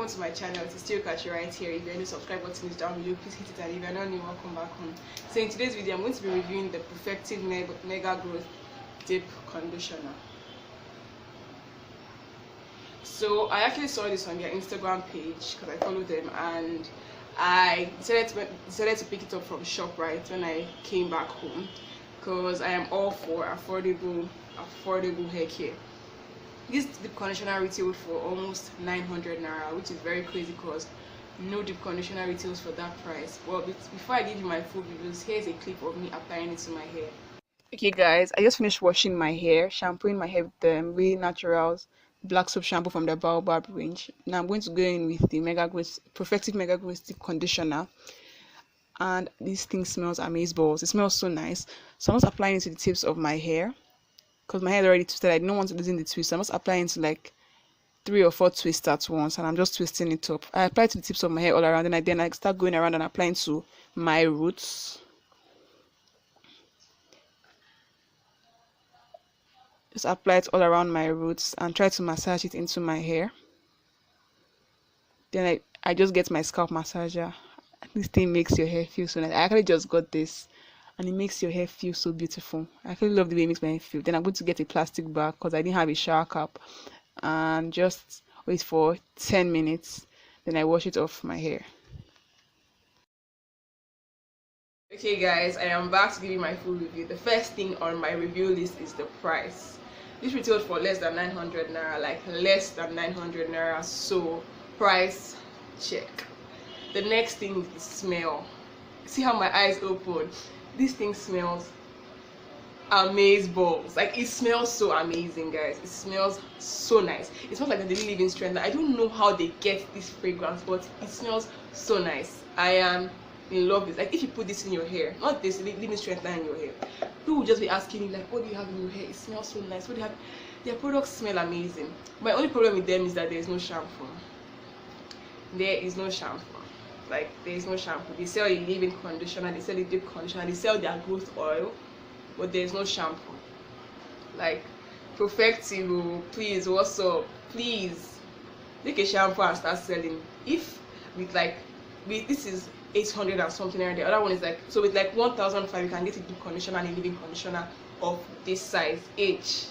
to my channel. It's still catch you right here. If you're new, subscribe button is down below, please hit it, and if you're not new, welcome back home. So in today's video I'm going to be reviewing the Profectiv Mega Growth Deep Conditioner. So I actually saw this on their Instagram page because I follow them, and I decided to pick it up from ShopRite when I came back home, because I am all for affordable hair care. This deep conditioner retailed for almost 900 naira, which is very crazy because no deep conditioner retails for that price. Well, before I give you my full reviews, here's a clip of me applying it to my hair. Okay guys, I just finished washing my hair, shampooing my hair with the Wenaturals black soap shampoo from the Baobab range. Now I'm going to go in with the Profectiv Mega Growth Deep Conditioner, and this thing smells amazeballs. It smells so nice. So I'm just applying it to the tips of my hair because my hair is already twisted. I don't want to loosen the twist. So I'm just applying it to like 3 or 4 twists at once, and I'm just twisting it up. I apply it to the tips of my hair all around, and then I start going around and applying to my roots. Just apply it all around my roots and try to massage it into my hair. Then I just get my scalp massager. This thing makes your hair feel so nice. I actually just got this, and it makes your hair feel so beautiful. I actually love the way it makes my hair feel. Then I'm going to get a plastic bag because I didn't have a shower cap, and just wait for 10 minutes. Then I wash it off my hair. Okay guys, I am back to give you my full review. The first thing on my review list is the price. This retailed for less than 900 naira, like less than 900 naira. So price check. The next thing is the smell. See how my eyes open? This thing smells amazeballs. Like, it smells so amazing, guys. It smells so nice. It smells like a daily living strength. I don't know how they get this fragrance, but it smells so nice. I am in love with it. Like, if you put this in your hair, not this living strength in your hair, people will just be asking you like, what do you have in your hair? It smells so nice. What do you have? Their products smell amazing. My only problem with them is that there is no shampoo. There is no shampoo. Like, there is no shampoo. They sell a leave-in conditioner, they sell a deep conditioner, they sell their growth oil, but there is no shampoo. Like, Profectiv, please, what's up? Please make a shampoo and start selling. If this is 800 and something, and the other one is like, so with like 1,005 you can get a deep conditioner and a leave-in conditioner of this size each.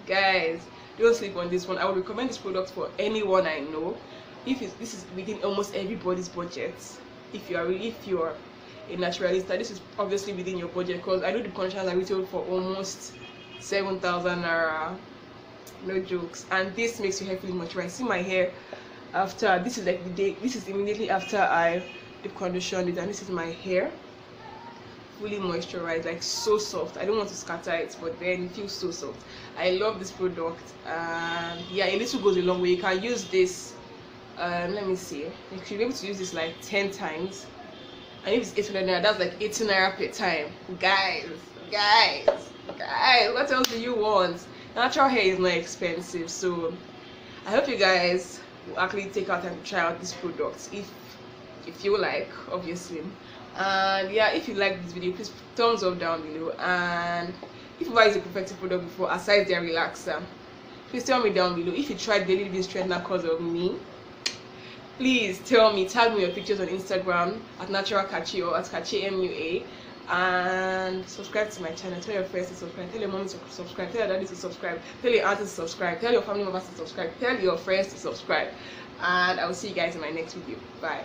Guys, don't sleep on this one. I would recommend this product for anyone I know. This is within almost everybody's budget. If you're a naturalista, this is obviously within your budget, because I know the conditioners are retailed for almost 7,000 naira. No jokes. And this makes your hair feel much right. See my hair after this is like the day. This is immediately after I deep conditioned it, and this is my hair fully moisturized, like so soft. I don't want to scatter it, but then it feels so soft. I love this product, and yeah, a little goes a long way. You can use this. Let me see. You should be able to use this like 10 times, and if it's 800 naira, that's like 18 naira per time. Guys, what else do you want? Natural hair is not expensive, so I hope you guys will actually take out and try out this product if you like, obviously. And yeah, if you like this video, please thumbs up down below. And if you buy a Profectiv product before, aside their relaxer, please tell me down below. If you tried daily living straightener because of me, please tell me. Tag me your pictures on Instagram at naturalkachi or at kachimua, and subscribe to my channel. Tell your friends to subscribe, tell your mom to subscribe, tell your daddy to subscribe, tell your auntie to subscribe, tell your family members to subscribe, tell your friends to subscribe. And I will see you guys in my next video. Bye.